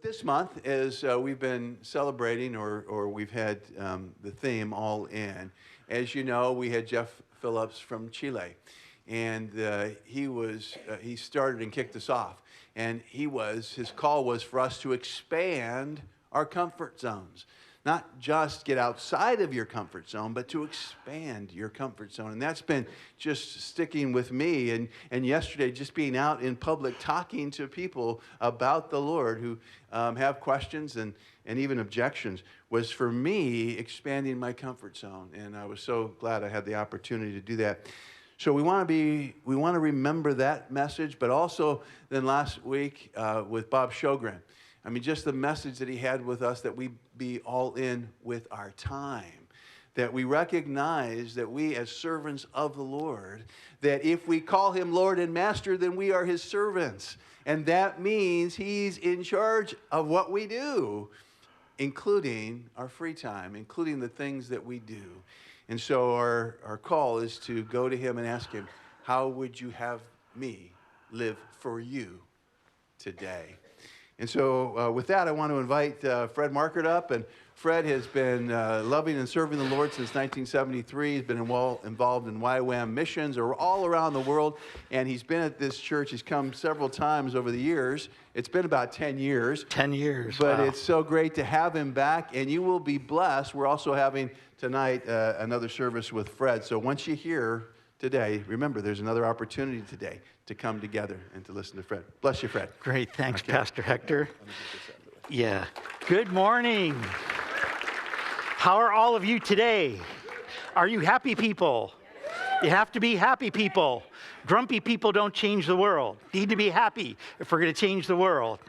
This month, as we've been celebrating, or we've had the theme All In, as you know, we had Jeff Phillips from Chile, and he started and kicked us off, and his call was for us to expand our comfort zones. Not just get outside of your comfort zone, but to expand your comfort zone. And that's been just sticking with me. And yesterday, just being out in public, talking to people about the Lord who have questions and even objections, was for me expanding my comfort zone. And I was so glad I had the opportunity to do that. So we want to remember that message, but also then last week with Bob Sjogren. I mean, just the message that he had with us, that we be all in with our time, that we recognize that we as servants of the Lord, that if we call him Lord and Master, then we are his servants. And that means he's in charge of what we do, including our free time, including the things that we do. And so our call is to go to him and ask him, how would you have me live for you today? And so with that, I want to invite Fred Markert up. And Fred has been loving and serving the Lord since 1973. He's been involved in YWAM missions all around the world. And he's been at this church. He's come several times over the years. It's been about 10 years. 10 years, But wow. It's so great to have him back. And you will be blessed. We're also having tonight another service with Fred. So once you hear today, remember, there's another opportunity today to come together and to listen to Fred. Bless you, Fred. Great, thanks, Okay. Pastor Hector. Yeah. Good morning. How are all of you today? Are you happy people? You have to be happy people. Grumpy people don't change the world. Need to be happy if we're going to change the world.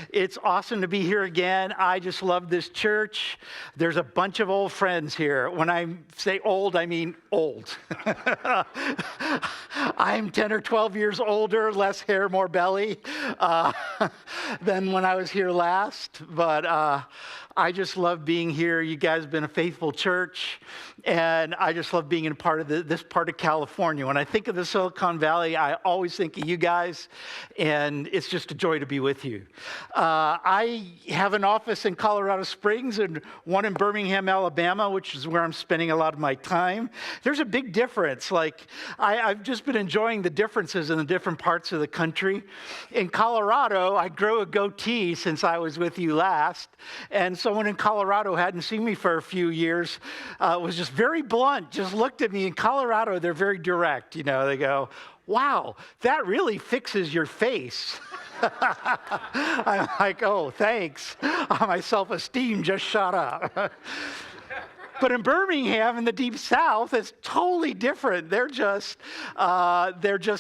It's awesome to be here again. I just love this church. There's a bunch of old friends here. When I say old, I mean old. I'm 10 or 12 years older, less hair, more belly than when I was here last. But I just love being here. You guys have been a faithful church. And I just love being in part of this part of California. When I think of the Silicon Valley, I always think of you guys. And it's just a joy to be with you. I have an office in Colorado Springs and one in Birmingham, Alabama, which is where I'm spending a lot of my time. There's a big difference. Like, I've just been enjoying the differences in the different parts of the country. In Colorado, I grew a goatee since I was with you last. And someone in Colorado hadn't seen me for a few years, was just very blunt, just looked at me. In Colorado, they're very direct. You know, they go, wow, that really fixes your face. I'm like, oh, thanks. My self-esteem just shot up. But in Birmingham, in the deep South, it's totally different. They're just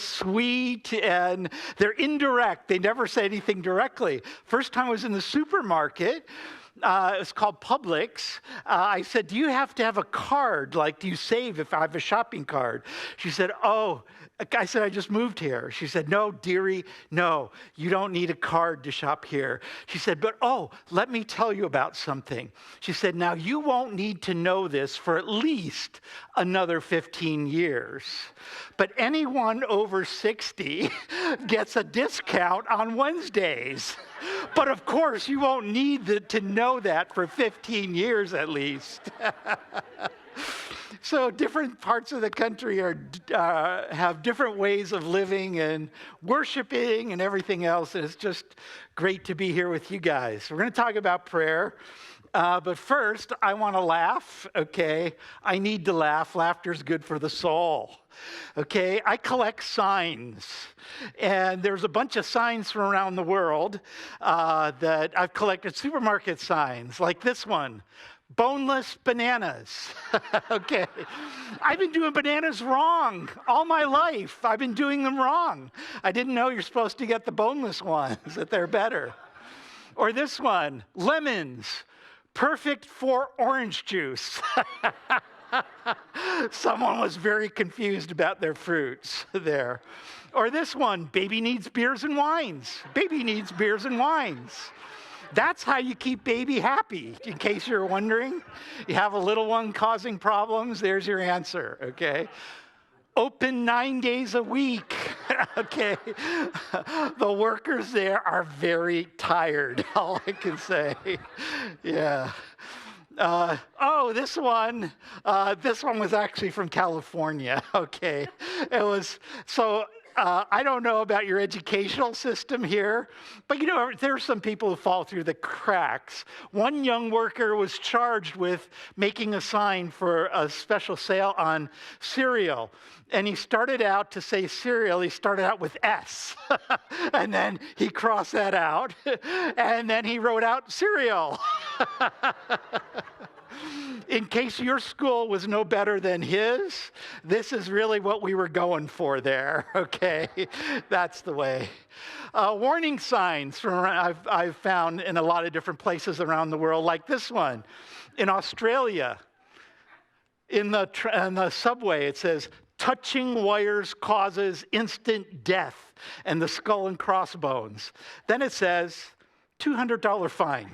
sweet and they're indirect. They never say anything directly. First time I was in the supermarket. It's called Publix. I said, do you have to have a card? Like, do you save if I have a shopping card? She said, oh. I said, I just moved here. She said, no, dearie, no, you don't need a card to shop here. She said, but let me tell you about something. She said, now you won't need to know this for at least another 15 years. But anyone over 60 gets a discount on Wednesdays. But of course, you won't need to know that for 15 years at least. So different parts of the country have different ways of living and worshiping and everything else. And it's just great to be here with you guys. We're going to talk about prayer. But first, I want to laugh, okay? I need to laugh. Laughter's good for the soul, okay? I collect signs. And there's a bunch of signs from around the world that I've collected. Supermarket signs, like this one. Boneless bananas. Okay. I've been doing bananas wrong all my life. I've been doing them wrong. I didn't know you're supposed to get the boneless ones, that they're better. Or this one, lemons, perfect for orange juice. Someone was very confused about their fruits there. Or this one, baby needs beers and wines. Baby needs beers and wines. That's how you keep baby happy, in case you're wondering. You have a little one causing problems, there's your answer, okay? open 9 days a week. Okay. The workers there are very tired, all I can say. Yeah. This one was actually from California. Okay. It was, so I don't know about your educational system here, but there are some people who fall through the cracks. One young worker was charged with making a sign for a special sale on cereal. And he started out to say cereal, he started out with S. And then he crossed that out. And then he wrote out cereal. In case your school was no better than his, this is really what we were going for there, okay? That's the way. Warning signs I've found in a lot of different places around the world, like this one. In Australia, in the subway, it says, touching wires causes instant death, and the skull and crossbones. Then it says, $200 fine.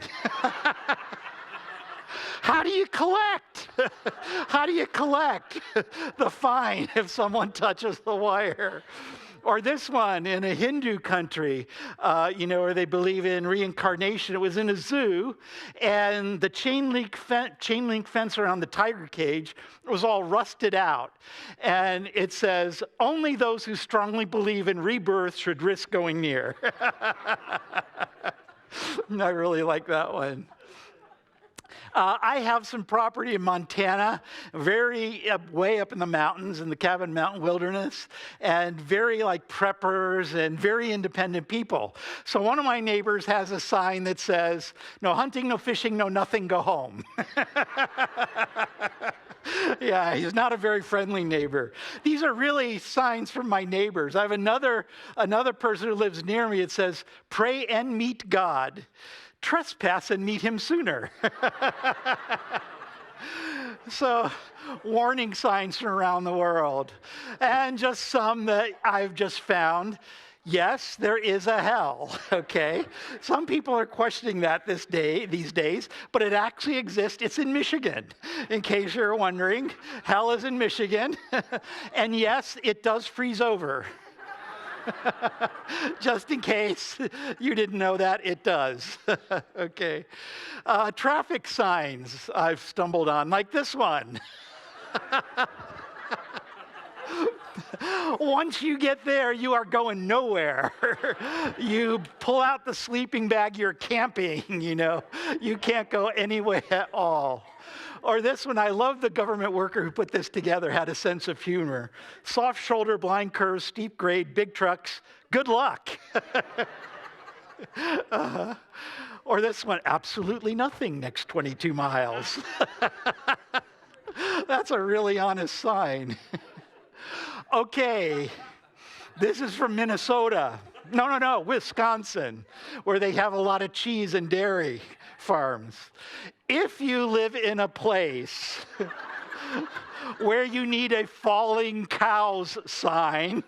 How do you collect? How do you collect the fine if someone touches the wire? Or this one in a Hindu country, where they believe in reincarnation. It was in a zoo, and the chain link fence around the tiger cage was all rusted out. And it says, only those who strongly believe in rebirth should risk going near. I really like that one. I have some property in Montana, way up in the mountains, in the Cabin Mountain Wilderness, and very like preppers and very independent people. So one of my neighbors has a sign that says, no hunting, no fishing, no nothing, go home. Yeah, he's not a very friendly neighbor. These are really signs from my neighbors. I have another person who lives near me. It says, pray and meet God. Trespass and meet him sooner. So, warning signs from around the world. And just some that I've just found. Yes, there is a hell, okay? Some people are questioning that these days, but it actually exists. It's in Michigan, in case you're wondering. Hell is in Michigan. And yes, it does freeze over. Just in case you didn't know that, it does. Okay. Traffic signs I've stumbled on, like this one. Once you get there, you are going nowhere. You pull out the sleeping bag, you're camping, You can't go anywhere at all. Or this one, I love the government worker who put this together, had a sense of humor. Soft shoulder, blind curves, steep grade, big trucks, good luck. Or this one, absolutely nothing next 22 miles. That's a really honest sign. Okay, this is from Minnesota. No, Wisconsin, where they have a lot of cheese and dairy farms. If you live in a place where you need a falling cows sign,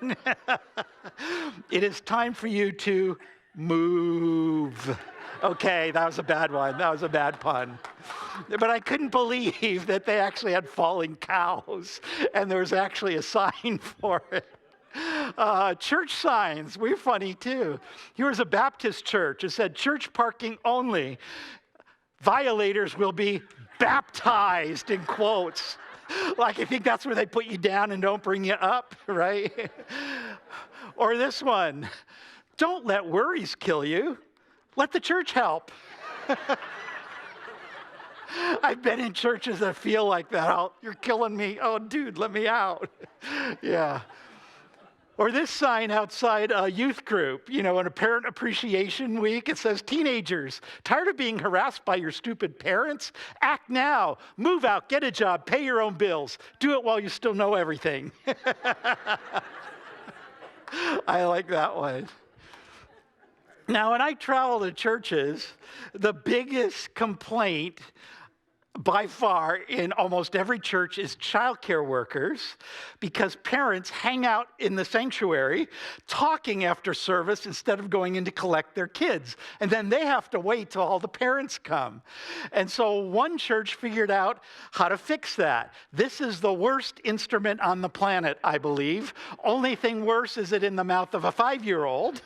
it is time for you to move. Okay, that was a bad one. That was a bad pun. But I couldn't believe that they actually had falling cows, and there was actually a sign for it. Church signs, we're funny too. Here was a Baptist church. It said, church parking only. Violators will be baptized, in quotes. Like, I think that's where they put you down and don't bring you up, right? Or this one, don't let worries kill you. Let the church help. I've been in churches that feel like that. Oh, you're killing me. Oh, dude, let me out. Yeah. Or this sign outside a youth group, in a parent appreciation week, it says, teenagers, tired of being harassed by your stupid parents? Act now. Move out, get a job, pay your own bills. Do it while you still know everything. I like that one. Now, when I travel to churches, the biggest complaint by far in almost every church is childcare workers, because parents hang out in the sanctuary talking after service instead of going in to collect their kids. And then they have to wait till all the parents come. And so one church figured out how to fix that. This is the worst instrument on the planet, I believe. Only thing worse is it in the mouth of a 5-year-old,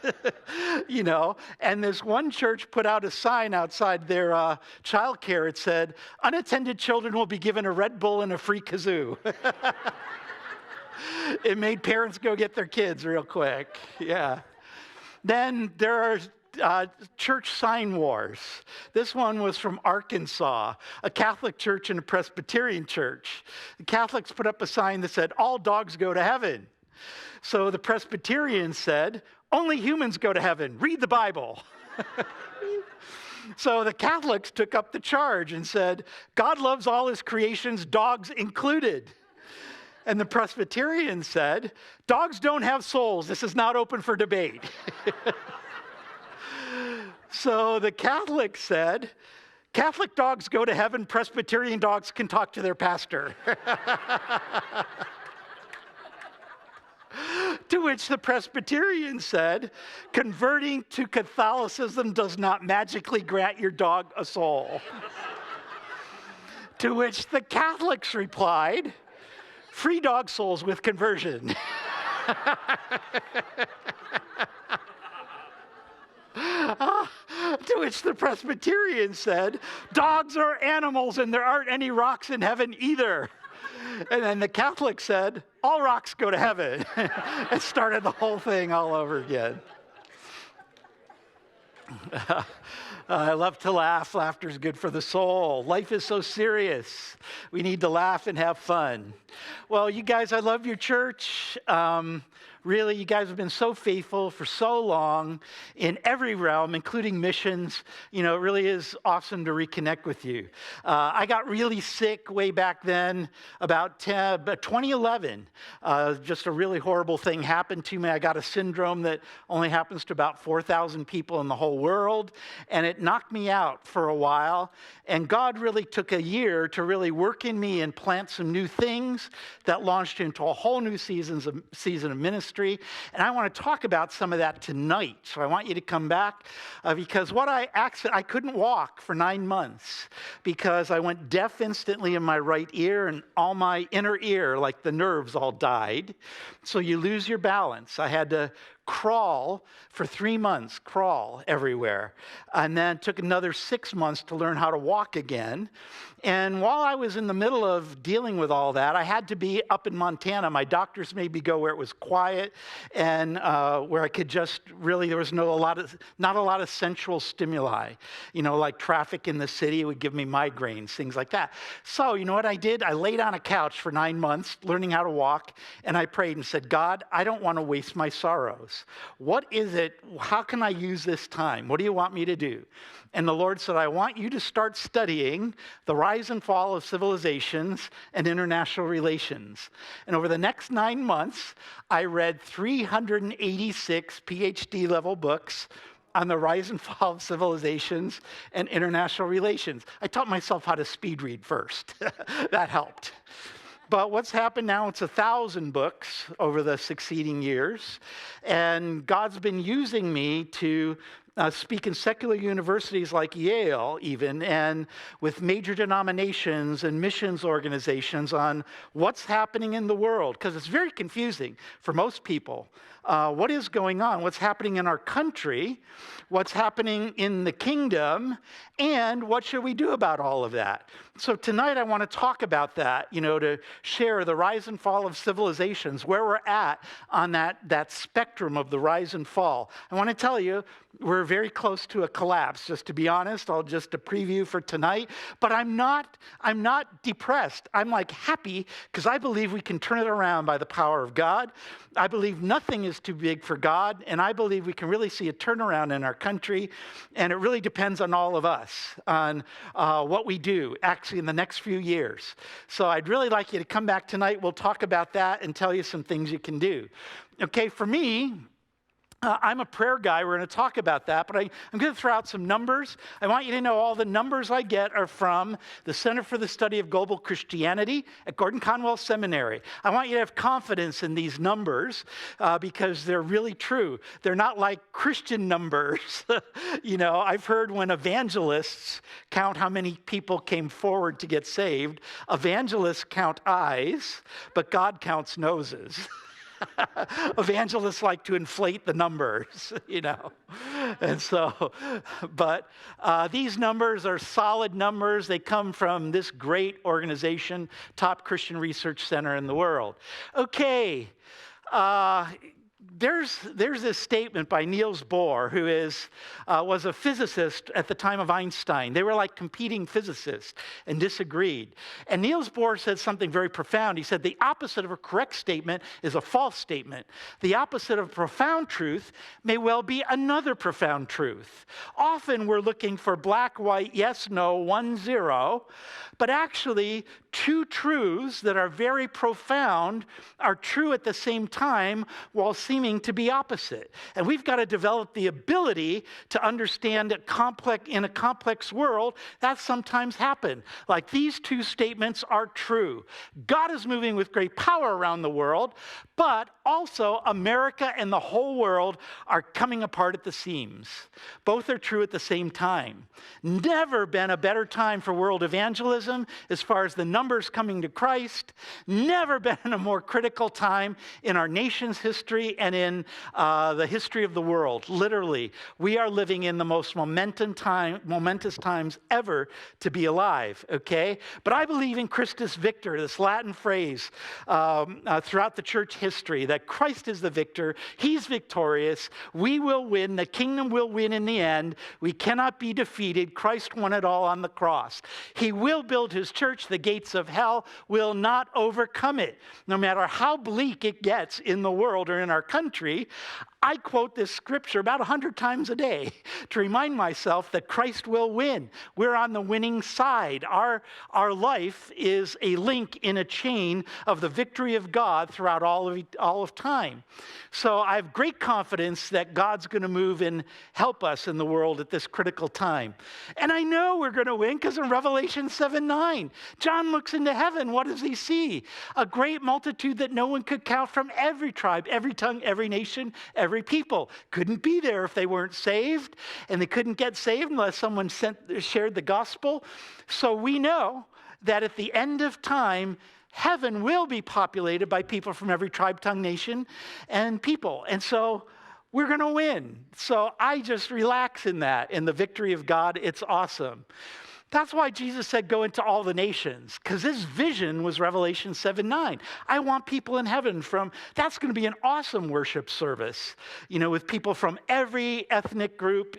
And this one church put out a sign outside their childcare. It said, "Unattended children will be given a Red Bull and a free kazoo." It made parents go get their kids real quick. Yeah. Then there are church sign wars. This one was from Arkansas, a Catholic church and a Presbyterian church. The Catholics put up a sign that said, "All dogs go to heaven." So the Presbyterians said, "Only humans go to heaven. Read the Bible." So the Catholics took up the charge and said, "God loves all his creations, dogs included." And the Presbyterians said, "Dogs don't have souls. This is not open for debate." So the Catholics said, "Catholic dogs go to heaven, Presbyterian dogs can talk to their pastor." To which the Presbyterian said, "Converting to Catholicism does not magically grant your dog a soul." To which the Catholics replied, "Free dog souls with conversion." To which the Presbyterian said, "Dogs are animals and there aren't any rocks in heaven either." And then the Catholic said, "All rocks go to heaven," and started the whole thing all over again. I love to laugh. Laughter is good for the soul. Life is so serious. We need to laugh and have fun. Well, you guys, I love your church. Really, you guys have been so faithful for so long in every realm, including missions. It really is awesome to reconnect with you. I got really sick way back then, about 2011. Just a really horrible thing happened to me. I got a syndrome that only happens to about 4,000 people in the whole world, and it knocked me out for a while. And God really took a year to really work in me and plant some new things that launched into a whole new season of ministry. And I want to talk about some of that tonight. So I want you to come back because I couldn't walk for 9 months because I went deaf instantly in my right ear, and all my inner ear, like the nerves, all died. So you lose your balance. I had to crawl for 3 months, crawl everywhere. And then it took another 6 months to learn how to walk again. And while I was in the middle of dealing with all that, I had to be up in Montana. My doctors made me go where it was quiet and where I could just really, there was not a lot of central stimuli, like traffic in the city would give me migraines, things like that. So you know what I did? I laid on a couch for 9 months learning how to walk, and I prayed and said, "God, I don't want to waste my sorrows. What is it? How can I use this time? What do you want me to do?" And the Lord said, "I want you to start studying the rise and fall of civilizations and international relations." And over the next 9 months, I read 386 PhD level books on the rise and fall of civilizations and international relations. I taught myself how to speed read first. That helped. But what's happened now, it's 1,000 books over the succeeding years. And God's been using me to speak in secular universities like Yale even, and with major denominations and missions organizations on what's happening in the world, because it's very confusing for most people. What is going on? What's happening in our country? What's happening in the kingdom? And what should we do about all of that? So tonight I want to talk about that, to share the rise and fall of civilizations, where we're at on that spectrum of the rise and fall. I want to tell you, we're very close to a collapse, just to be honest. Just a preview for tonight. But I'm not depressed. I'm happy because I believe we can turn it around by the power of God. I believe nothing is too big for God, and I believe we can really see a turnaround in our country, and it really depends on all of us, on what we do actually in the next few years. So I'd really like you to come back tonight. We'll talk about that and tell you some things you can do. Okay, for me, I'm a prayer guy. We're going to talk about that, but I'm going to throw out some numbers. I want you to know all the numbers I get are from the Center for the Study of Global Christianity at Gordon Conwell Seminary. I want you to have confidence in these numbers because they're really true. They're not like Christian numbers. I've heard when evangelists count how many people came forward to get saved, evangelists count eyes, but God counts noses. Evangelists like to inflate the numbers, And so, but these numbers are solid numbers. They come from this great organization, top Christian research center in the world. Okay. There's this statement by Niels Bohr, who was a physicist at the time of Einstein. They were like competing physicists and disagreed. And Niels Bohr said something very profound. He said, the opposite of a correct statement is a false statement. The opposite of profound truth may well be another profound truth. Often we're looking for black, white, yes, no, 1, 0. But actually, two truths that are very profound are true at the same time while seeming to be opposite. And we've got to develop the ability to understand that in a complex world, that sometimes happens. Like these two statements are true. God is moving with great power around the world, but also America and the whole world are coming apart at the seams. Both are true at the same time. Never been a better time for world evangelism as far as the numbers coming to Christ. Never been a more critical time in our nation's history and in the history of the world. Literally, we are living in the most momentous times ever to be alive, okay? But I believe in Christus Victor, this Latin phrase throughout the church history, that Christ is the victor. He's victorious. We will win. The kingdom will win in the end. We cannot be defeated. Christ won it all on the cross. He will build his church. The gates of hell will not overcome it. No matter how bleak it gets in the world or in our country, I quote this scripture about 100 times a day to remind myself that Christ will win. We're on the winning side. Our life is a link in a chain of the victory of God throughout all of time. So I have great confidence that God's going to move and help us in the world at this critical time. And I know we're going to win because in Revelation 7:9, John looks into heaven. What does he see? A great multitude that no one could count from every tribe, every tongue, every nation, every people. Couldn't be there if they weren't saved, and they couldn't get saved unless someone shared the gospel. So we know that at the end of time, heaven will be populated by people from every tribe, tongue, nation, and people. And so we're going to win. So I just relax in that, in the victory of God. It's awesome. That's why Jesus said, go into all the nations, because his vision was Revelation 7:9. I want people in heaven that's going to be an awesome worship service, with people from every ethnic group,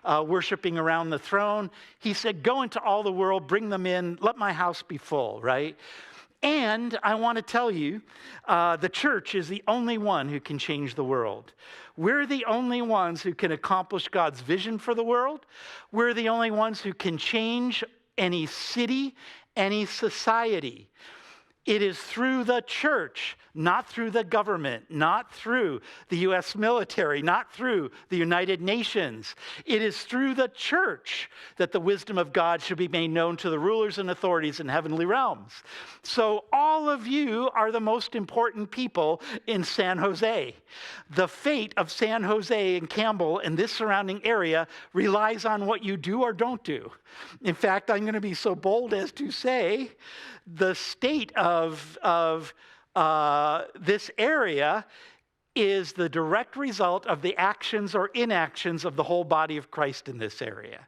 worshiping around the throne. He said, go into all the world, bring them in, let my house be full, right? And I want to tell you, the church is the only one who can change the world. We're the only ones who can accomplish God's vision for the world. We're the only ones who can change any city, any society. It is through the church, not through the government, not through the U.S. military, not through the United Nations. It is through the church that the wisdom of God should be made known to the rulers and authorities in heavenly realms. So all of you are the most important people in San Jose. The fate of San Jose and Campbell and this surrounding area relies on what you do or don't do. In fact, I'm going to be so bold as to say the state of this area is the direct result of the actions or inactions of the whole body of Christ in this area.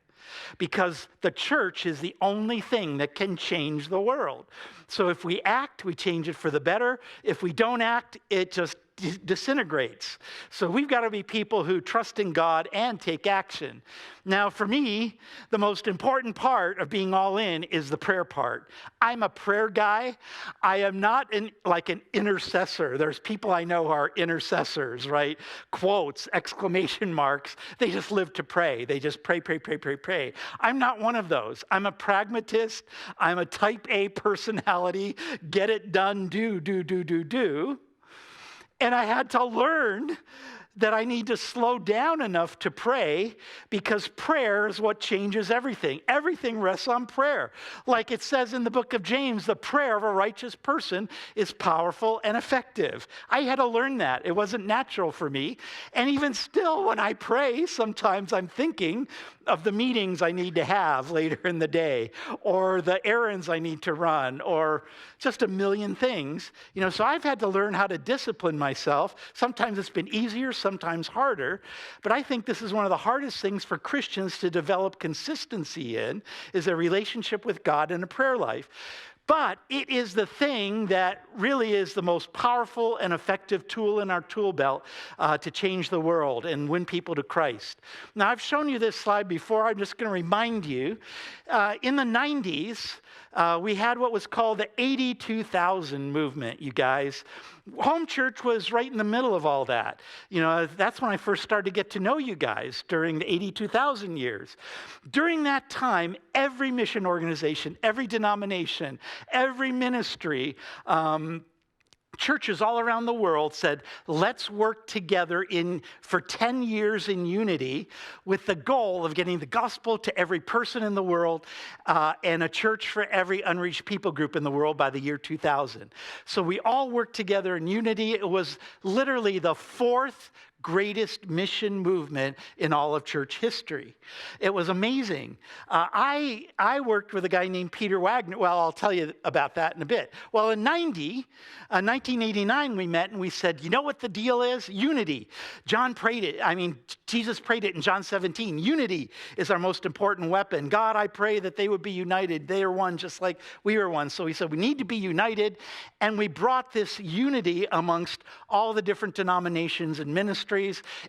Because the church is the only thing that can change the world. So if we act, we change it for the better. If we don't act, it just disintegrates. So we've got to be people who trust in God and take action. Now, for me, the most important part of being all in is the prayer part. I'm a prayer guy. I am not like an intercessor. There's people I know who are intercessors, right? Quotes, exclamation marks. They just live to pray. They just pray, pray, pray, pray, pray. I'm not one of those. I'm a pragmatist. I'm a type A personality. Get it done, do. And I had to learn that I need to slow down enough to pray, because prayer is what changes everything. Everything rests on prayer. Like it says in the book of James, the prayer of a righteous person is powerful and effective. I had to learn that. It wasn't natural for me. And even still, when I pray, sometimes I'm thinking of the meetings I need to have later in the day, or the errands I need to run, or just a million things. So I've had to learn how to discipline myself. Sometimes it's been easier, sometimes harder. But I think this is one of the hardest things for Christians to develop consistency in, is a relationship with God and a prayer life. But it is the thing that really is the most powerful and effective tool in our tool belt to change the world and win people to Christ. Now, I've shown you this slide before. I'm just going to remind you. In the 90s, we had what was called the 82,000 movement, you guys. Home church was right in the middle of all that. That's when I first started to get to know you guys, during the 82,000 years. During that time, every mission organization, every denomination, every ministry, churches all around the world said, let's work together for 10 years in unity, with the goal of getting the gospel to every person in the world, and a church for every unreached people group in the world by the year 2000. So we all worked together in unity. It was literally the fourth greatest mission movement in all of church history. It was amazing. I worked with a guy named Peter Wagner. Well, I'll tell you about that in a bit. Well, in 1989, we met and we said, you know what the deal is? Unity. Jesus prayed it in John 17. Unity is our most important weapon. God, I pray that they would be united. They are one just like we are one. So we said, we need to be united. And we brought this unity amongst all the different denominations and ministries.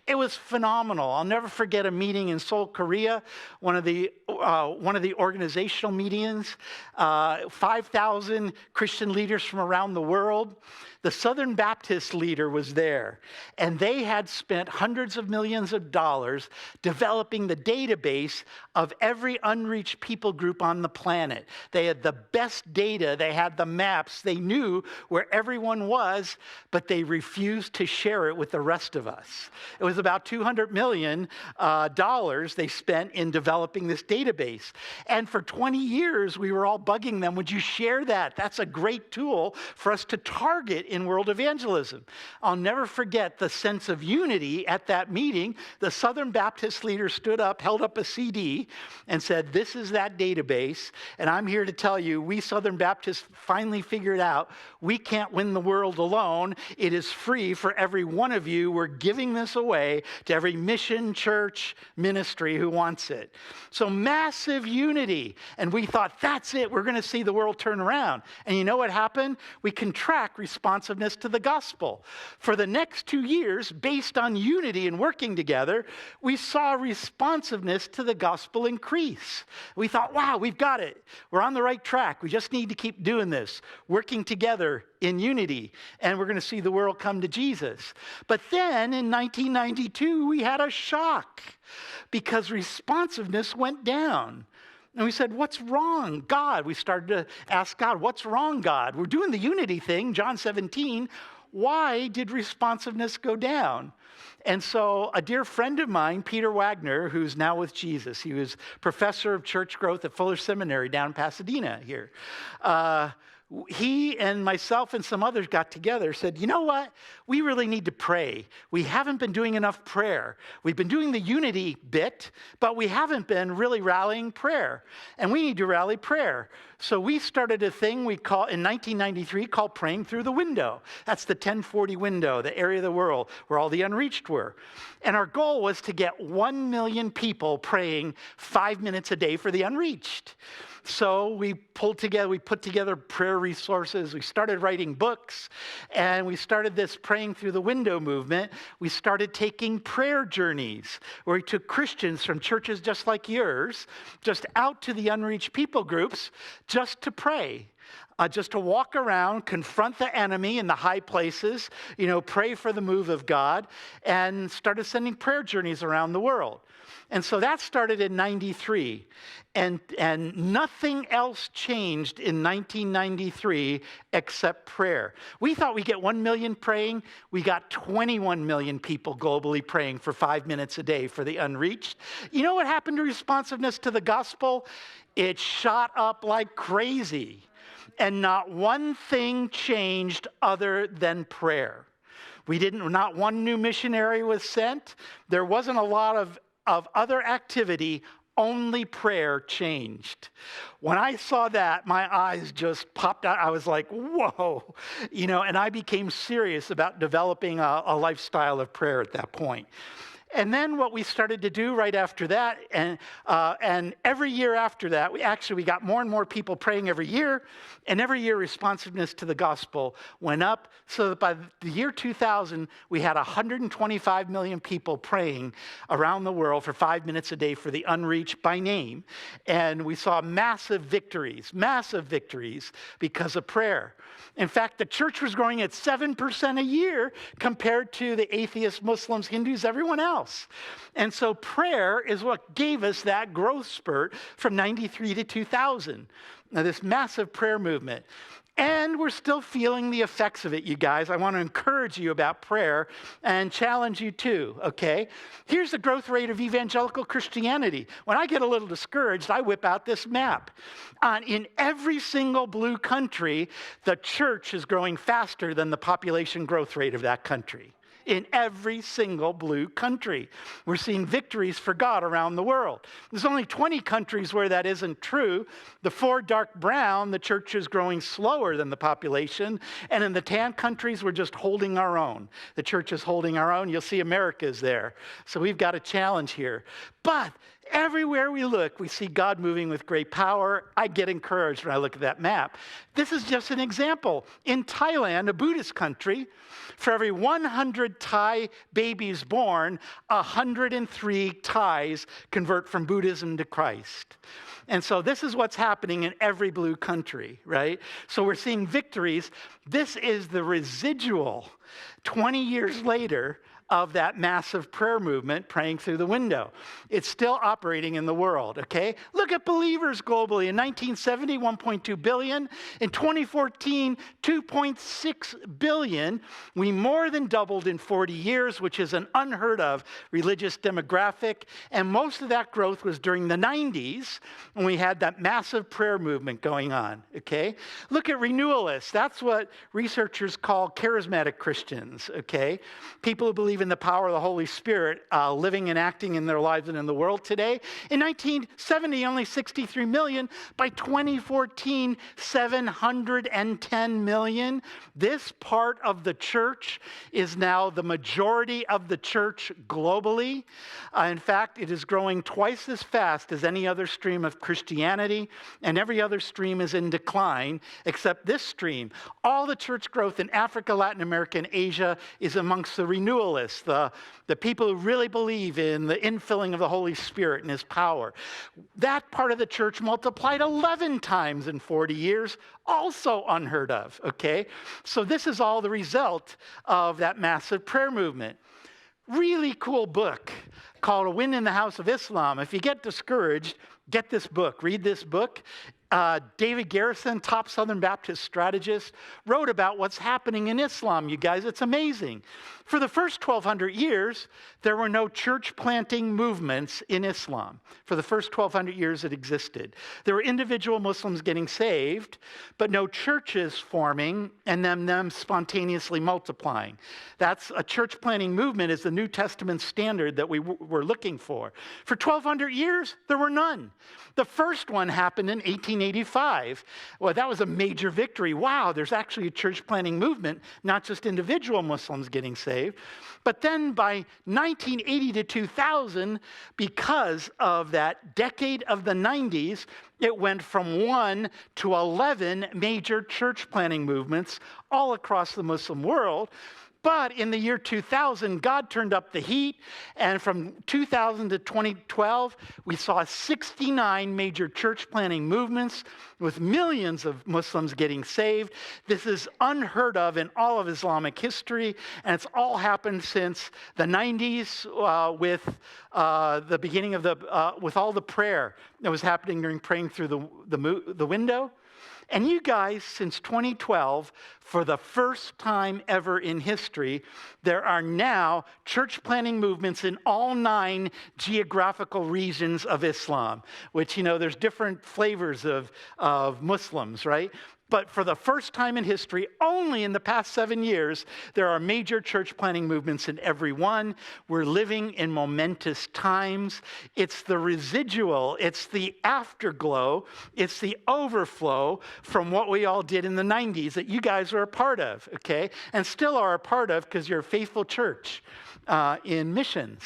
It was phenomenal. I'll never forget a meeting in Seoul, Korea, one of the organizational meetings, 5,000 Christian leaders from around the world. The Southern Baptist leader was there, and they had spent hundreds of millions of dollars developing the database of every unreached people group on the planet. They had the best data. They had the maps. They knew where everyone was, but they refused to share it with the rest of us. It was about $200 million they spent in developing this database. And for 20 years, we were all bugging them, would you share that? That's a great tool for us to target in world evangelism. I'll never forget the sense of unity at that meeting. The Southern Baptist leader stood up, held up a CD, and said, this is that database, and I'm here to tell you, we Southern Baptists finally figured out we can't win the world alone. It is free for every one of you. We're giving this away to every mission, church, ministry who wants it. So massive unity. And we thought, that's it. We're going to see the world turn around. And you know what happened? We can track responsiveness to the gospel. For the next 2 years, based on unity and working together, we saw responsiveness to the gospel increase. We thought, wow, we've got it. We're on the right track. We just need to keep doing this, working together in unity, and we're going to see the world come to Jesus. But then in 1992, we had a shock because responsiveness went down. And we said, what's wrong, God? We started to ask God, what's wrong, God? We're doing the unity thing, John 17. Why did responsiveness go down? And so a dear friend of mine, Peter Wagner, who's now with Jesus, he was professor of church growth at Fuller Seminary down in Pasadena here. He and myself and some others got together, said, you know what? We really need to pray. We haven't been doing enough prayer. We've been doing the unity bit, but we haven't been really rallying prayer. And we need to rally prayer. So we started a thing we call, in 1993, called Praying Through the Window. That's the 1040 window, the area of the world where all the unreached were. And our goal was to get 1 million people praying 5 minutes a day for the unreached. So we put together prayer resources. We started writing books, and we started this Praying Through the Window movement. We started taking prayer journeys where we took Christians from churches just like yours, just out to the unreached people groups, just to pray. Just to walk around, confront the enemy in the high places, pray for the move of God, and started sending prayer journeys around the world. And so that started in 93. And nothing else changed in 1993 except prayer. We thought we'd get 1 million praying. We got 21 million people globally praying for 5 minutes a day for the unreached. You know what happened to responsiveness to the gospel? It shot up like crazy. And not one thing changed other than prayer. Not one new missionary was sent. There wasn't a lot of other activity. Only prayer changed. When I saw that, my eyes just popped out. I was like, whoa, and I became serious about developing a lifestyle of prayer at that point. And then what we started to do right after that, and every year after that, we got more and more people praying every year, and every year responsiveness to the gospel went up, so that by the year 2000, we had 125 million people praying around the world for 5 minutes a day for the unreached by name. And we saw massive victories because of prayer. In fact, the church was growing at 7% a year compared to the atheists, Muslims, Hindus, everyone else. And so prayer is what gave us that growth spurt from 93 to 2000. Now, this massive prayer movement. And we're still feeling the effects of it, you guys. I want to encourage you about prayer and challenge you too, okay? Here's the growth rate of evangelical Christianity. When I get a little discouraged, I whip out this map. In every single blue country, the church is growing faster than the population growth rate of that country. In every single blue country. We're seeing victories for God around the world. There's only 20 countries where that isn't true. The 4 dark brown, the church is growing slower than the population. And in the tan countries, we're just holding our own. The church is holding our own. You'll see America's there. So we've got a challenge here. But everywhere we look, we see God moving with great power. I get encouraged when I look at that map. This is just an example. In Thailand, a Buddhist country, for every 100 Thai babies born, 103 Thais convert from Buddhism to Christ. And so this is what's happening in every blue country, right? So we're seeing victories. This is the residual 20 years later of that massive prayer movement, praying through the window. It's still operating in the world, okay? Look at believers globally. In 1970, 1.2 billion. In 2014, 2.6 billion. We more than doubled in 40 years, which is an unheard of religious demographic. And most of that growth was during the 90s, when we had that massive prayer movement going on, okay? Look at renewalists. That's what researchers call charismatic Christians, okay? People who believe in the power of the Holy Spirit living and acting in their lives and in the world today. In 1970, only 63 million. By 2014, 710 million. This part of the church is now the majority of the church globally. In fact, it is growing twice as fast as any other stream of Christianity, and every other stream is in decline except this stream. All the church growth in Africa, Latin America, and Asia is amongst the renewalists, the people who really believe in the infilling of the Holy Spirit and His power. That part of the church multiplied 11 times in 40 years, also unheard of, okay? So this is all the result of that massive prayer movement. Really cool book called A Wind in the House of Islam. If you get discouraged, get this book, read this book. David Garrison, top Southern Baptist strategist, wrote about what's happening in Islam, you guys. It's amazing. For the first 1,200 years, there were no church planting movements in Islam. For the first 1,200 years it existed. There were individual Muslims getting saved, but no churches forming and them spontaneously multiplying. That's a church planting movement is the New Testament standard that we were looking for. For 1,200 years, there were none. The first one happened in 1885. Well, that was a major victory. Wow, there's actually a church planting movement, not just individual Muslims getting saved. But then by 1980 to 2000, because of that decade of the 90s, it went from 1 to 11 major church planting movements all across the Muslim world. But in the year 2000, God turned up the heat, and from 2000 to 2012, we saw 69 major church planting movements with millions of Muslims getting saved. This is unheard of in all of Islamic history, and it's all happened since the 90s with the beginning of with all the prayer that was happening during praying through the window. And you guys, since 2012, for the first time ever in history, there are now church planting movements in all 9 geographical regions of Islam, which, there's different flavors of Muslims, right? But for the first time in history, only in the past 7 years, there are major church planting movements in every one. We're living in momentous times. It's the residual, it's the afterglow, it's the overflow from what we all did in the 90s that you guys are a part of, okay? And still are a part of because you're a faithful church in missions.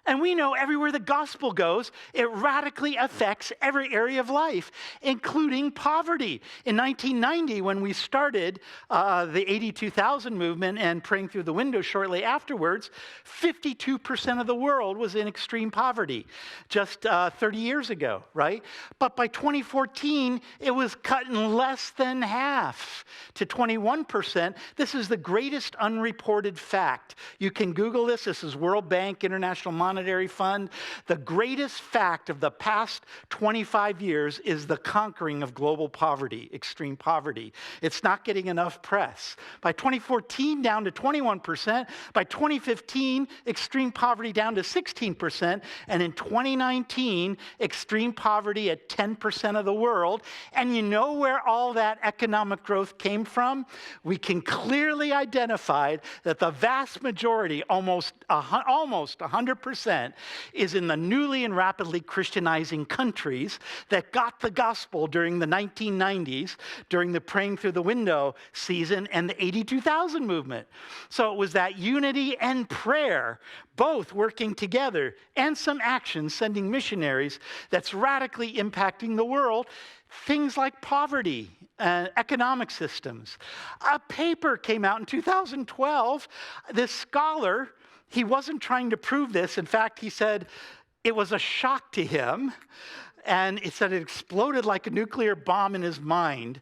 And we know everywhere the gospel goes, it radically affects every area of life, including poverty. In 1990, when we started the 82,000 movement and praying through the window shortly afterwards, 52% of the world was in extreme poverty, just 30 years ago, right? But by 2014, it was cut in less than half to 21%. This is the greatest unreported fact. You can Google this. This is World Bank, International Monetary Fund. The greatest fact of the past 25 years is the conquering of global poverty, extreme poverty. It's not getting enough press. By 2014, down to 21%. By 2015, extreme poverty down to 16%. And in 2019, extreme poverty at 10% of the world. And you know where all that economic growth came from? We can clearly identify that the vast majority, almost 100%, is in the newly and rapidly Christianizing countries that got the gospel during the 1990s, during the praying through the window season and the 82,000 movement. So it was that unity and prayer, both working together, and some action, sending missionaries, that's radically impacting the world. Things like poverty, economic systems. A paper came out in 2012. This scholar, he wasn't trying to prove this. In fact, he said it was a shock to him. And it said it exploded like a nuclear bomb in his mind.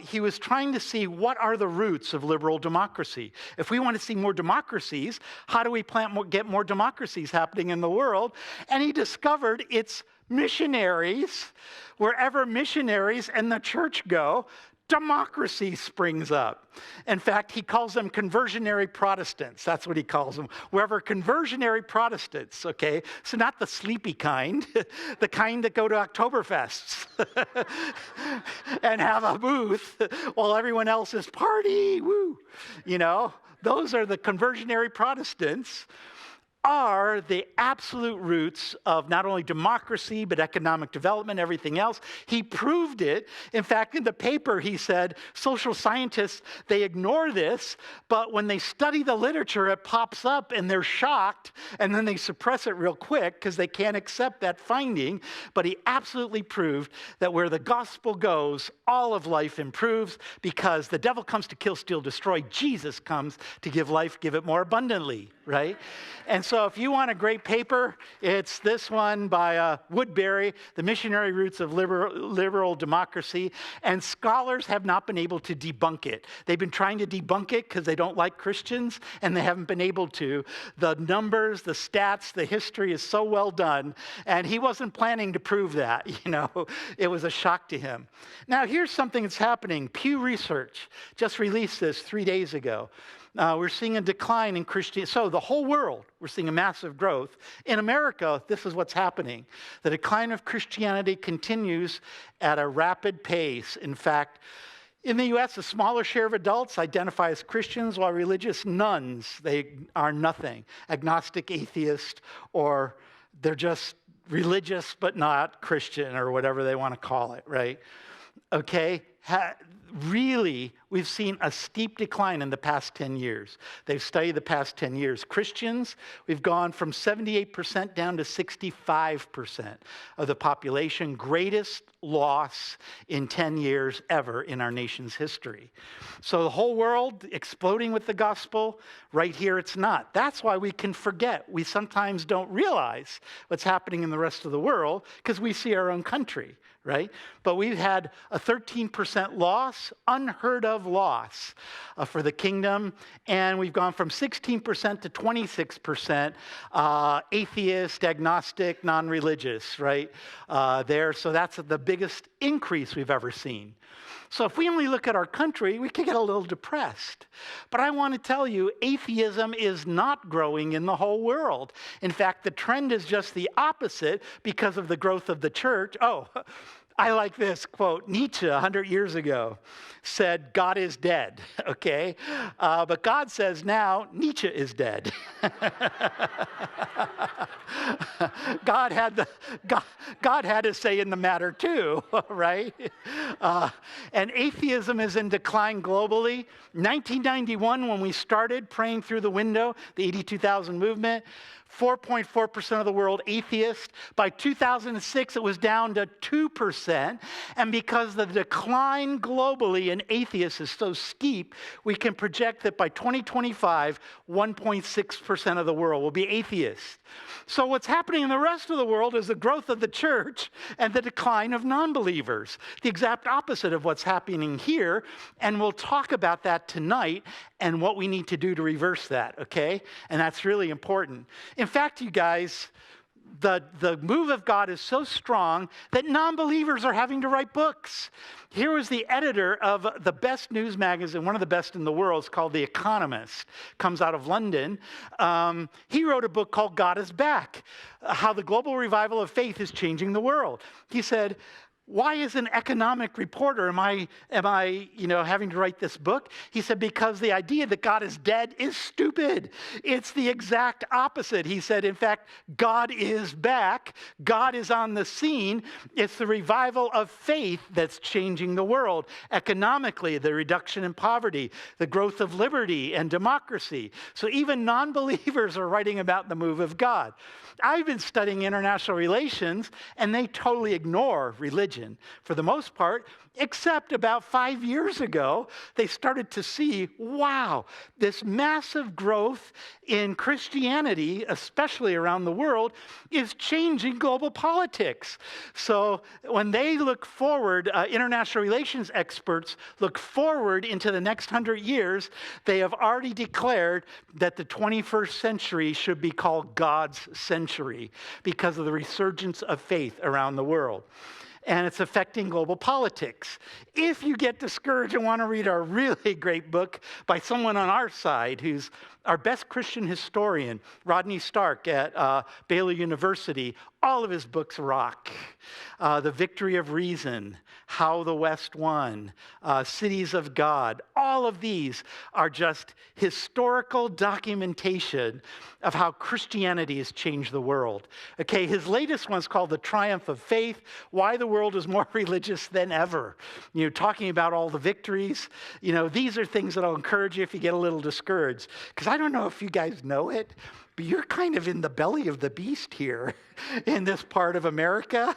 He was trying to see what are the roots of liberal democracy. If we want to see more democracies, how do we get more democracies happening in the world? And he discovered it's missionaries. Wherever missionaries and the church go, democracy springs up. In fact, he calls them conversionary Protestants. That's what he calls them. Wherever conversionary Protestants, okay? So not the sleepy kind, the kind that go to Oktoberfests and have a booth while everyone else is party, woo. Those are the conversionary Protestants. Are the absolute roots of not only democracy, but economic development, everything else. He proved it. In fact, in the paper, he said, social scientists, they ignore this, but when they study the literature, it pops up and they're shocked, and then they suppress it real quick because they can't accept that finding. But he absolutely proved that where the gospel goes, all of life improves because the devil comes to kill, steal, destroy. Jesus comes to give life, give it more abundantly, right? And so if you want a great paper, it's this one by Woodbury, The Missionary Roots of Liberal Democracy. And scholars have not been able to debunk it. They've been trying to debunk it because they don't like Christians, and they haven't been able to. The numbers, the stats, the history is so well done. And he wasn't planning to prove that, It was a shock to him. Now, here's something that's happening. Pew Research just released this 3 days ago. We're seeing a decline in Christianity. So the whole world, we're seeing a massive growth. In America, this is what's happening. The decline of Christianity continues at a rapid pace. In fact, in the U.S., a smaller share of adults identify as Christians, while religious nuns, they are nothing. Agnostic, atheist, or they're just religious but not Christian, or whatever they want to call it, right? Okay? really, we've seen a steep decline in the past 10 years. They've studied the past 10 years. Christians, we've gone from 78% down to 65% of the population. Greatest loss in 10 years ever in our nation's history. So the whole world exploding with the gospel, right here it's not. That's why we can forget. We sometimes don't realize what's happening in the rest of the world because we see our own country, right? But we've had a 13% loss, unheard of loss for the kingdom. And we've gone from 16% to 26% atheist, agnostic, non-religious, right? There. So that's the biggest increase we've ever seen. So if we only look at our country, we can get a little depressed. But I want to tell you, atheism is not growing in the whole world. In fact, the trend is just the opposite because of the growth of the church. Oh, I like this quote. Nietzsche, 100 years ago, said, God is dead, okay? But God says now, Nietzsche is dead. God had to say in the matter too, right? And atheism is in decline globally. 1991, when we started praying through the window, the 82,000 movement, 4.4% of the world atheist. By 2006, it was down to 2%. And because the decline globally in atheists is so steep, we can project that by 2025, 1.6% of the world will be atheist. So what's happening in the rest of the world is the growth of the church and the decline of non-believers. The exact opposite of what's happening here. And we'll talk about that tonight and what we need to do to reverse that, okay? And that's really important. In fact, you guys, the move of God is so strong that non-believers are having to write books. Here was the editor of the best news magazine, one of the best in the world. It's called The Economist. Comes out of London. He wrote a book called God is Back, how the global revival of faith is changing the world. He said, why as an economic reporter am I having to write this book? He said, because the idea that God is dead is stupid. It's the exact opposite. He said, in fact, God is back. God is on the scene. It's the revival of faith that's changing the world. Economically, the reduction in poverty, the growth of liberty and democracy. So even non-believers are writing about the move of God. I've been studying international relations, and they totally ignore religion for the most part, except about 5 years ago, they started to see, wow, this massive growth in Christianity, especially around the world, is changing global politics. So when they look forward, international relations experts look forward into the next 100 years, they have already declared that the 21st century should be called God's century because of the resurgence of faith around the world. And it's affecting global politics. If you get discouraged and want to read a really great book by someone on our side who's our best Christian historian, Rodney Stark at Baylor University, all of his books rock. The Victory of Reason, How the West Won, Cities of God, all of these are just historical documentation of how Christianity has changed the world. Okay, his latest one's called The Triumph of Faith, Why the World is More Religious Than Ever. Talking about all the victories. These are things that I'll encourage you if you get a little discouraged. Because I don't know if you guys know it, but you're kind of in the belly of the beast here in this part of America.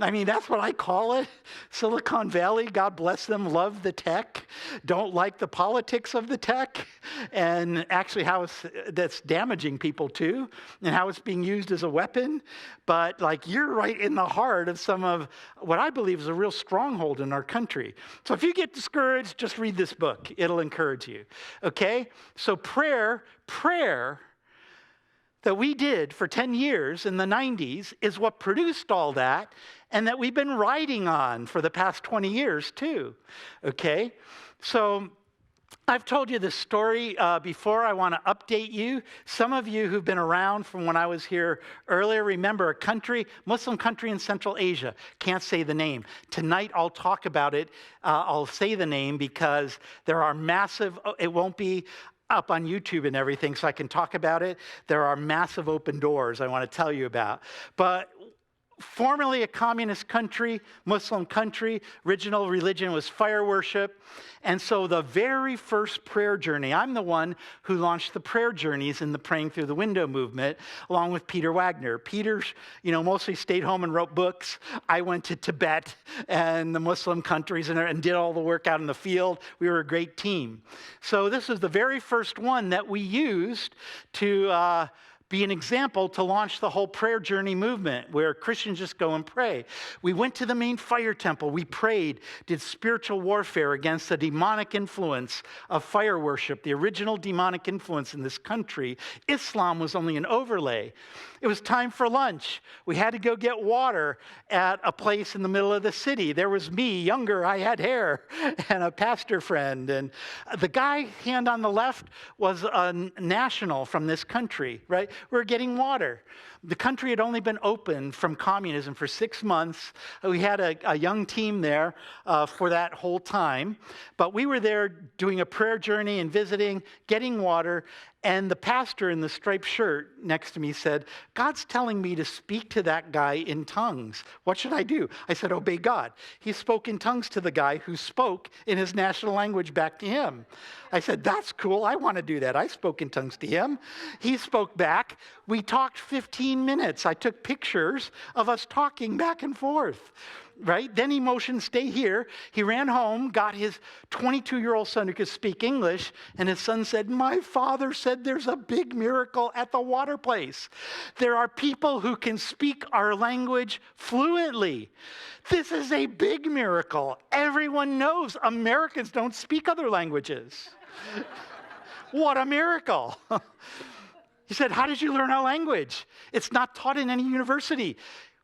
I mean, that's what I call it. Silicon Valley, God bless them, love the tech, don't like the politics of the tech, and actually how that's damaging people too, and how it's being used as a weapon. But you're right in the heart of some of what I believe is a real stronghold in our country. So if you get discouraged, just read this book. It'll encourage you. Okay? So prayer that we did for 10 years in the 90s is what produced all that, and that we've been riding on for the past 20 years too, okay? So I've told you this story before. I want to update you. Some of you who've been around from when I was here earlier remember a country, Muslim country in Central Asia. Can't say the name. Tonight I'll talk about it. I'll say the name because there are massive, it won't be up on YouTube and everything, so I can talk about it. There are massive open doors I want to tell you about. But Formerly a communist country, Muslim country, original religion was fire worship. And so the very first prayer journey, I'm the one who launched the prayer journeys in the Praying Through the Window movement, along with Peter Wagner. Peter, mostly stayed home and wrote books. I went to Tibet and the Muslim countries and did all the work out in the field. We were a great team. So this was the very first one that we used to be an example to launch the whole prayer journey movement where Christians just go and pray. We went to the main fire temple. We prayed, did spiritual warfare against the demonic influence of fire worship, the original demonic influence in this country. Islam was only an overlay. It was time for lunch. We had to go get water at a place in the middle of the city. There was me, younger, I had hair, and a pastor friend. And the guy, hand on the left, was a national from this country, right? We were getting water. The country had only been open from communism for 6 months. We had a young team there for that whole time. But we were there doing a prayer journey and visiting, getting water. And the pastor in the striped shirt next to me said, God's telling me to speak to that guy in tongues. What should I do? I said, obey God. He spoke in tongues to the guy who spoke in his national language back to him. I said, that's cool. I want to do that. I spoke in tongues to him. He spoke back. We talked 15 minutes. I took pictures of us talking back and forth. Right? Then he motioned, stay here. He ran home, got his 22-year-old son who could speak English, and his son said, my father said there's a big miracle at the water place. There are people who can speak our language fluently. This is a big miracle. Everyone knows Americans don't speak other languages. What a miracle. He said, how did you learn our language? It's not taught in any university.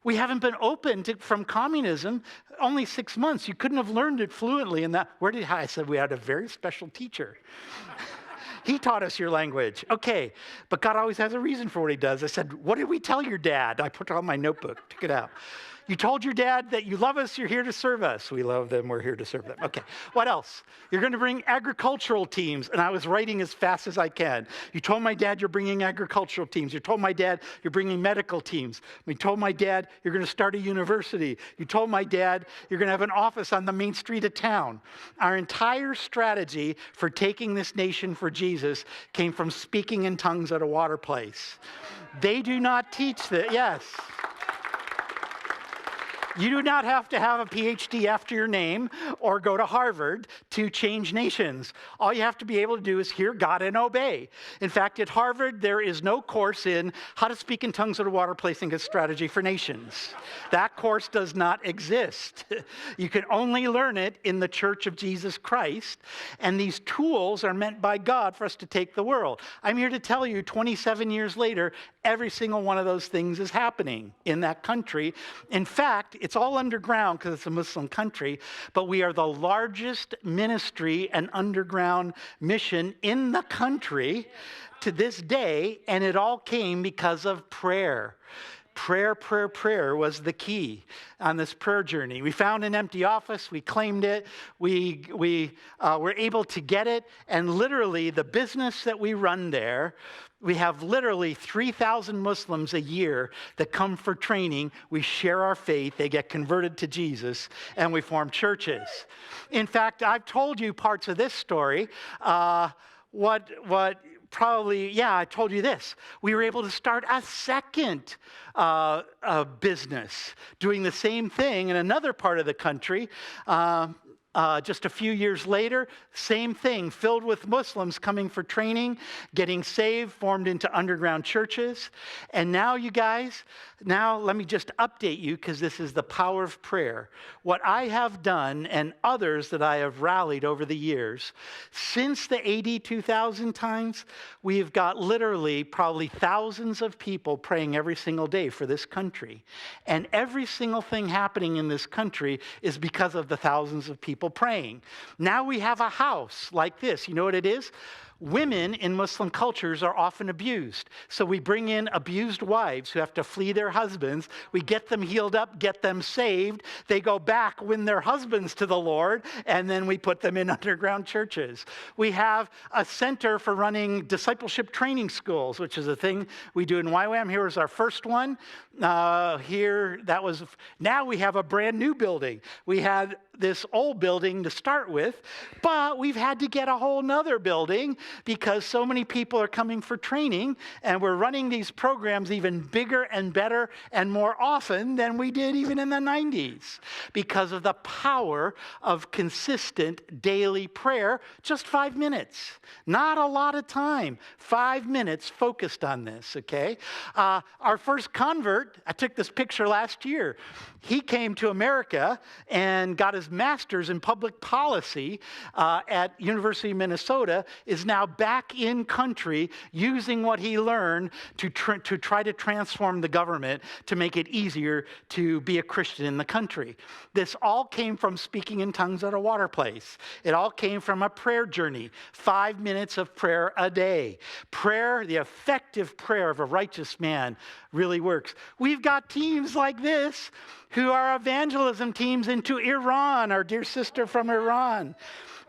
We haven't been open from communism only 6 months. You couldn't have learned it fluently. And I said, we had a very special teacher. He taught us your language. Okay, but God always has a reason for what he does. I said, what did we tell your dad? I put it on my notebook, took it out. You told your dad that you love us, you're here to serve us. We love them, we're here to serve them. Okay, what else? You're going to bring agricultural teams, and I was writing as fast as I can. You told my dad you're bringing agricultural teams. You told my dad you're bringing medical teams. You told my dad you're going to start a university. You told my dad you're going to have an office on the main street of town. Our entire strategy for taking this nation for Jesus came from speaking in tongues at a water place. They do not teach that, yes. You do not have to have a PhD after your name or go to Harvard to change nations. All you have to be able to do is hear God and obey. In fact, at Harvard, there is no course in how to speak in tongues at a water place and get strategy for nations. That course does not exist. You can only learn it in the Church of Jesus Christ. And these tools are meant by God for us to take the world. I'm here to tell you, 27 years later, every single one of those things is happening in that country. In fact, it's all underground because it's a Muslim country, but we are the largest ministry and underground mission in the country to this day, and it all came because of prayer. Prayer was the key on this prayer journey. We found an empty office. We claimed it. We were able to get it. And literally, the business that we run there, we have literally 3,000 Muslims a year that come for training. We share our faith. They get converted to Jesus, and we form churches. In fact, I've told you parts of this story. I told you this. We were able to start a second business doing the same thing in another part of the country. Just a few years later, same thing, filled with Muslims coming for training, getting saved, formed into underground churches. And now, you guys, let me just update you because this is the power of prayer. What I have done and others that I have rallied over the years, since the AD 2000 times, we've got literally probably thousands of people praying every single day for this country. And every single thing happening in this country is because of the thousands of people praying. Now we have a house like this. You know what it is? women in Muslim cultures are often abused. So we bring in abused wives who have to flee their husbands. We get them healed up, get them saved. They go back, win their husbands to the Lord, and then we put them in underground churches. We have a center for running discipleship training schools, which is a thing we do in YWAM. Here was our first one. Now we have a brand new building. We had this old building to start with, but we've had to get a whole nother building because so many people are coming for training, and we're running these programs even bigger and better and more often than we did even in the 90s because of the power of consistent daily prayer. Just 5 minutes, not a lot of time, 5 minutes focused on this, okay? Our first convert, I took this picture last year. He came to America and got his master's in public policy at University of Minnesota, is now back in country using what he learned to try to transform the government to make it easier to be a Christian in the country. This all came from speaking in tongues at a water place. It all came from a prayer journey, 5 minutes of prayer a day. Prayer, the effective prayer of a righteous man, really works. We've got teams like this who are evangelism teams into Iran, our dear sister from Iran.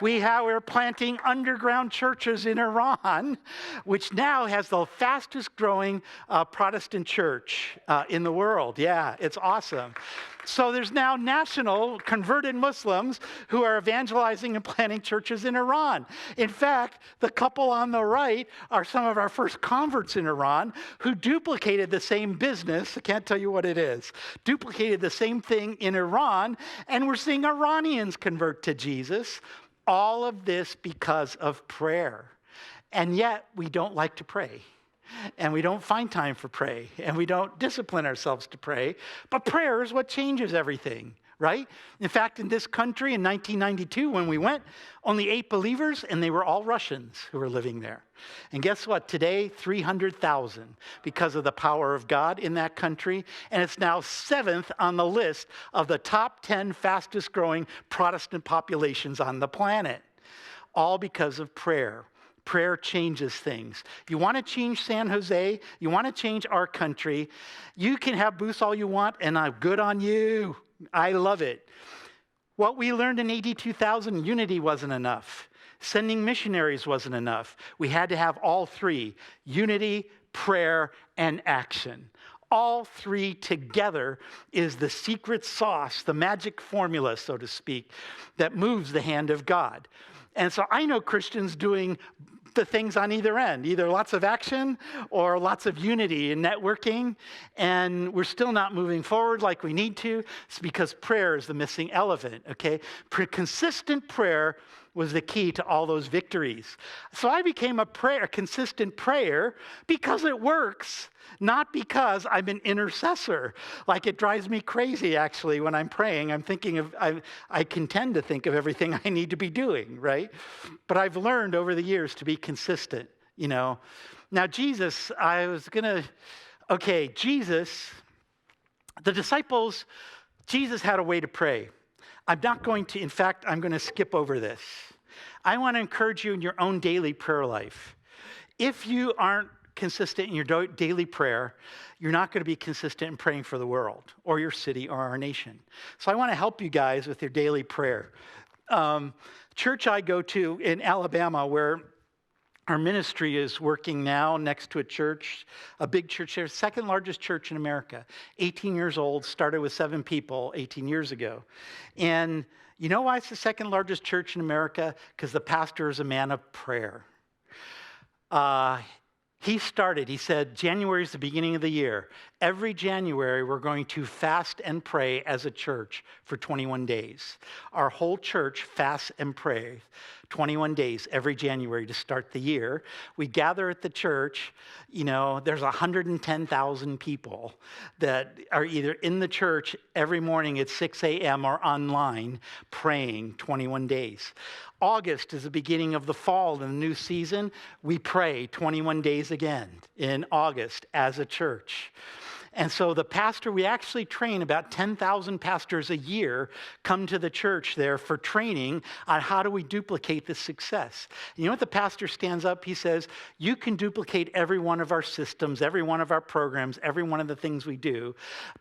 We're planting underground churches in Iran, which now has the fastest growing Protestant church in the world. Yeah, it's awesome. So there's now national converted Muslims who are evangelizing and planting churches in Iran. In fact, the couple on the right are some of our first converts in Iran who duplicated the same business. I can't tell you what it is. Duplicated the same thing in Iran, and we're seeing Iranians convert to Jesus. All of this because of prayer. And yet, we don't like to pray. And we don't find time for pray. And we don't discipline ourselves to pray. But prayer is what changes everything, right? In fact, in this country in 1992, when we went, only 8 believers, and they were all Russians who were living there. And guess what? Today, 300,000 because of the power of God in that country. And it's now 7th on the list of the top 10 fastest growing Protestant populations on the planet. All because of prayer. Prayer changes things. You want to change San Jose? You want to change our country? You can have booths all you want, and I'm good on you. I love it. What we learned in AD 2000, unity wasn't enough. Sending missionaries wasn't enough. We had to have all three: unity, prayer, and action. All three together is the secret sauce, the magic formula, so to speak, that moves the hand of God. And so I know Christians doing the things on either end, either lots of action or lots of unity and networking, and we're still not moving forward like we need to. It's because prayer is the missing element, okay? Consistent prayer was the key to all those victories. So I became a consistent prayer because it works, not because I'm an intercessor. Like, it drives me crazy, actually, when I'm praying. I can tend to think of everything I need to be doing, right? But I've learned over the years to be consistent, you know. Now, Jesus, the disciples, Jesus had a way to pray. I'm going to skip over this. I want to encourage you in your own daily prayer life. If you aren't consistent in your daily prayer, you're not going to be consistent in praying for the world or your city or our nation. So I want to help you guys with your daily prayer. Church I go to in Alabama, where our ministry is working now next to a big church there, second largest church in America, 18 years old, started with 7 people 18 years ago. And you know why it's the second largest church in America? Because the pastor is a man of prayer. He said, January is the beginning of the year. Every January, we're going to fast and pray as a church for 21 days. Our whole church fasts and prays 21 days every January to start the year. We gather at the church. You know, there's 110,000 people that are either in the church every morning at 6 a.m. or online praying 21 days. August is the beginning of the fall and the new season. We pray 21 days again in August as a church. And so the pastor, we actually train about 10,000 pastors a year come to the church there for training on how do we duplicate this success. You know what the pastor stands up, he says, you can duplicate every one of our systems, every one of our programs, every one of the things we do,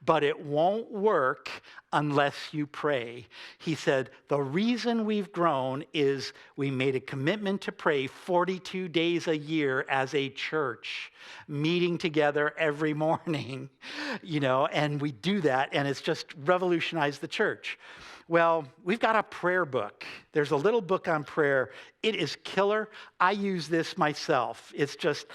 but it won't work unless you pray. He said, the reason we've grown is we made a commitment to pray 42 days a year as a church, meeting together every morning, and we do that, and it's just revolutionized the church. Well, we've got a prayer book. There's a little book on prayer. It is killer. I use this myself. It's just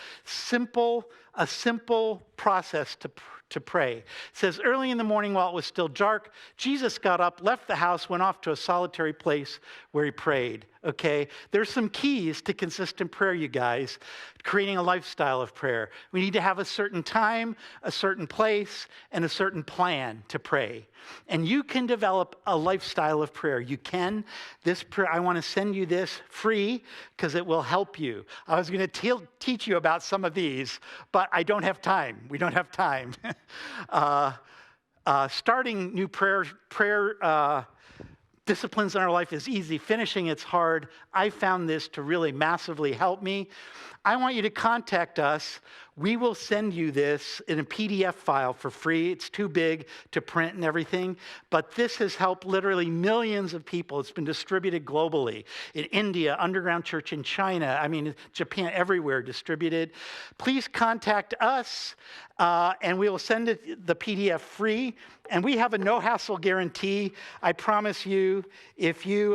a simple process to pray. It says, early in the morning while it was still dark, Jesus got up, left the house, went off to a solitary place where he prayed. Okay? There's some keys to consistent prayer, you guys. Creating a lifestyle of prayer. We need to have a certain time, a certain place, and a certain plan to pray. And you can develop a lifestyle of prayer. You can. This prayer, I want to send you this free because it will help you. I was going to teach you about some of these, but I don't have time. We don't have time. Starting new prayer disciplines in our life is easy. Finishing it's hard. I found this to really massively help me. I want you to contact us. We will send you this in a PDF file for free. It's too big to print and everything, but this has helped literally millions of people. It's been distributed globally. In India, underground church in China, Japan, everywhere distributed. Please contact us, and we will send it the PDF free. And we have a no-hassle guarantee. I promise you, if you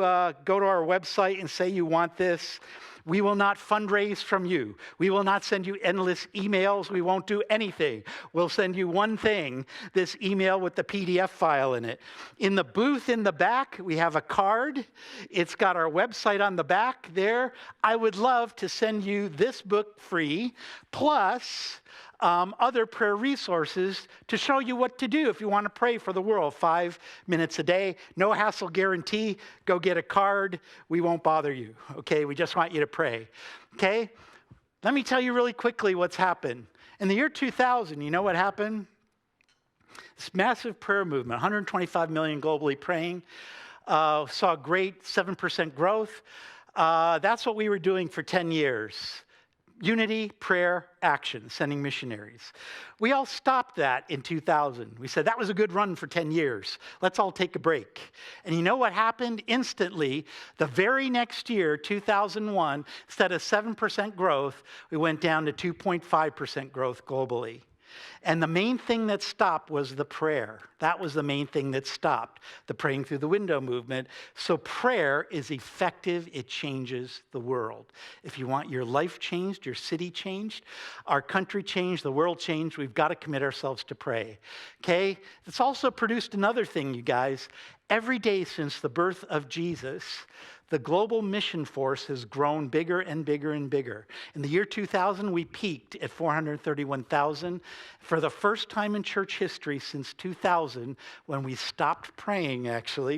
go to our website and say you want this, we will not fundraise from you. We will not send you endless emails. We won't do anything. We'll send you one thing, this email with the PDF file in it. In the booth in the back, we have a card. It's got our website on the back there. I would love to send you this book free, plus other prayer resources to show you what to do if you want to pray for the world 5 minutes a day. No hassle guarantee. Go get a card. We won't bother you, okay? We just want you to pray, okay? Let me tell you really quickly what's happened. In the year 2000, you know what happened? This massive prayer movement, 125 million globally praying, saw great 7% growth. That's what we were doing for 10 years. Unity, prayer, action, sending missionaries. We all stopped that in 2000. We said that was a good run for 10 years. Let's all take a break. And you know what happened? Instantly, the very next year, 2001, instead of 7% growth, we went down to 2.5% growth globally. And the main thing that stopped was the prayer. That was the main thing that stopped, the praying through the window movement. So prayer is effective. It changes the world. If you want your life changed, your city changed, our country changed, the world changed, we've got to commit ourselves to pray. Okay? It's also produced another thing, you guys. Every day since the birth of Jesus, the global mission force has grown bigger and bigger and bigger. In the year 2000, we peaked at 431,000. For the first time in church history since 2000, when we stopped praying,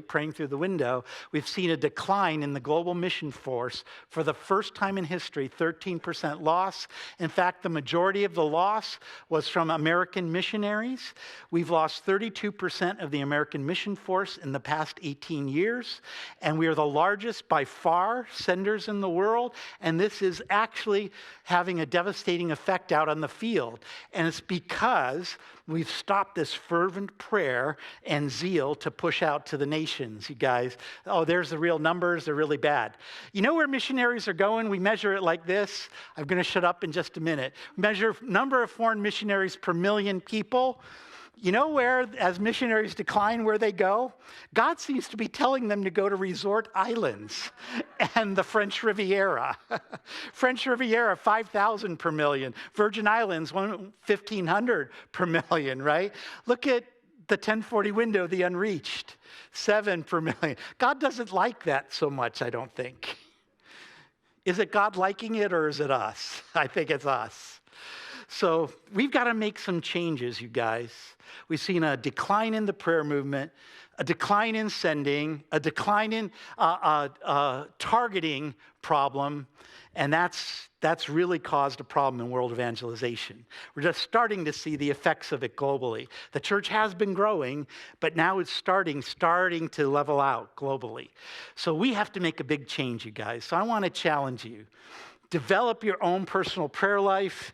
praying through the window, we've seen a decline in the global mission force. For the first time in history, 13% loss. In fact, the majority of the loss was from American missionaries. We've lost 32% of the American mission force in the past 18 years, and we are the largest by far senders in the world, and this is actually having a devastating effect out on the field. And it's because we've stopped this fervent prayer and zeal to push out to the nations, you guys. Oh, there's the real numbers. They're really bad. You know where missionaries are going? We measure it like this. I'm going to shut up in just a minute. Measure number of foreign missionaries per million people. You know where, as missionaries decline, where they go? God seems to be telling them to go to resort islands and the French Riviera. French Riviera, 5,000 per million. Virgin Islands, 1,500 per million, right? Look at the 1040 window, the unreached, 7 per million. God doesn't like that so much, I don't think. Is it God liking it, or is it us? I think it's us. So we've got to make some changes, you guys. We've seen a decline in the prayer movement. a decline in sending, a decline in targeting problem, and that's really caused a problem in world evangelization. We're just starting to see the effects of it globally. The church has been growing, but now it's starting to level out globally. So we have to make a big change, you guys. So I want to challenge you. Develop your own personal prayer life.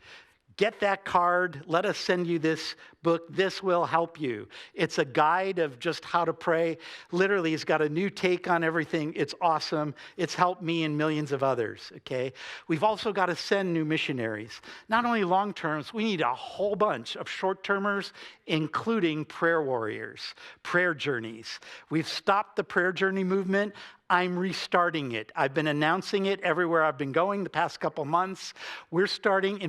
Get that card. Let us send you this book. This will help you. It's a guide of just how to pray. Literally, it's got a new take on everything. It's awesome. It's helped me and millions of others, okay? We've also got to send new missionaries. Not only long-terms, we need a whole bunch of short-termers, including prayer warriors, prayer journeys. We've stopped the prayer journey movement. I'm restarting it. I've been announcing it everywhere I've been going the past couple months. We're starting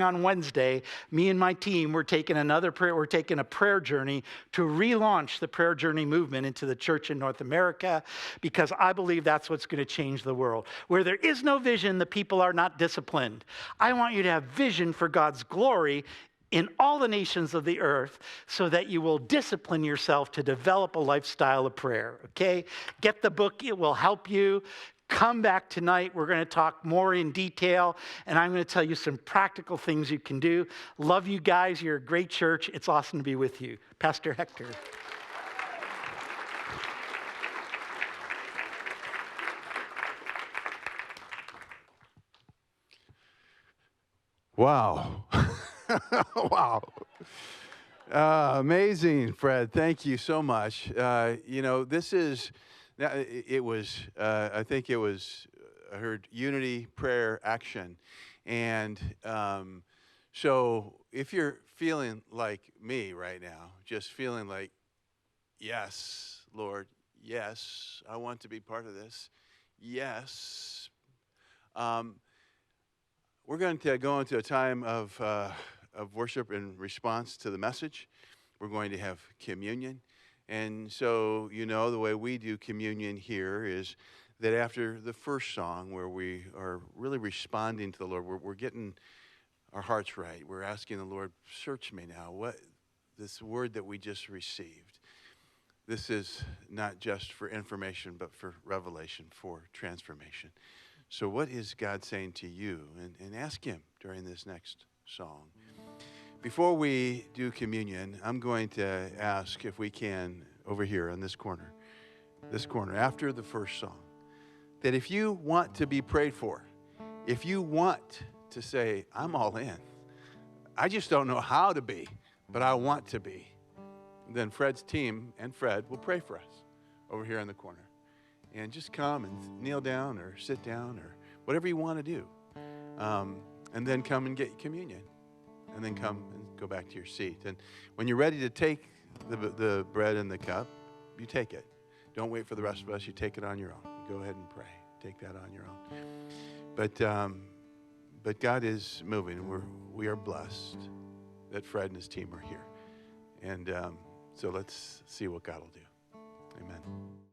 on Wednesday. Me and my team, we're taking a prayer journey to relaunch the prayer journey movement into the church in North America, because I believe that's what's going to change the world. Where there is no vision, the people are not disciplined. I want you to have vision for God's glory in all the nations of the earth, so that you will discipline yourself to develop a lifestyle of prayer, okay? Get the book, it will help you. Come back tonight, we're gonna talk more in detail, and I'm gonna tell you some practical things you can do. Love you guys, you're a great church. It's awesome to be with you. Pastor Hector. Wow. Wow. Amazing, Fred. Thank you so much. This is, I think it was, I heard unity, prayer, action. And so if you're feeling like me right now, just feeling like, yes, Lord, yes, I want to be part of this. Yes. We're going to go into a time of worship in response to the message. We're going to have communion. And so, the way we do communion here is that after the first song, where we are really responding to the Lord, we're getting our hearts right. We're asking the Lord, search me now. What this word that we just received, this is not just for information, but for revelation, for transformation. So what is God saying to you? And ask him during this next song. Before we do communion, I'm going to ask if we can, over here on this corner, after the first song, that if you want to be prayed for, if you want to say, I'm all in, I just don't know how to be, but I want to be, then Fred's team and Fred will pray for us over here in the corner. And just come and kneel down or sit down or whatever you want to do. And then come and get communion. And then come and go back to your seat. And when you're ready to take the bread and the cup, you take it. Don't wait for the rest of us. You take it on your own. Go ahead and pray. Take that on your own. But God is moving. And we are blessed that Fred and his team are here. And so let's see what God will do. Amen.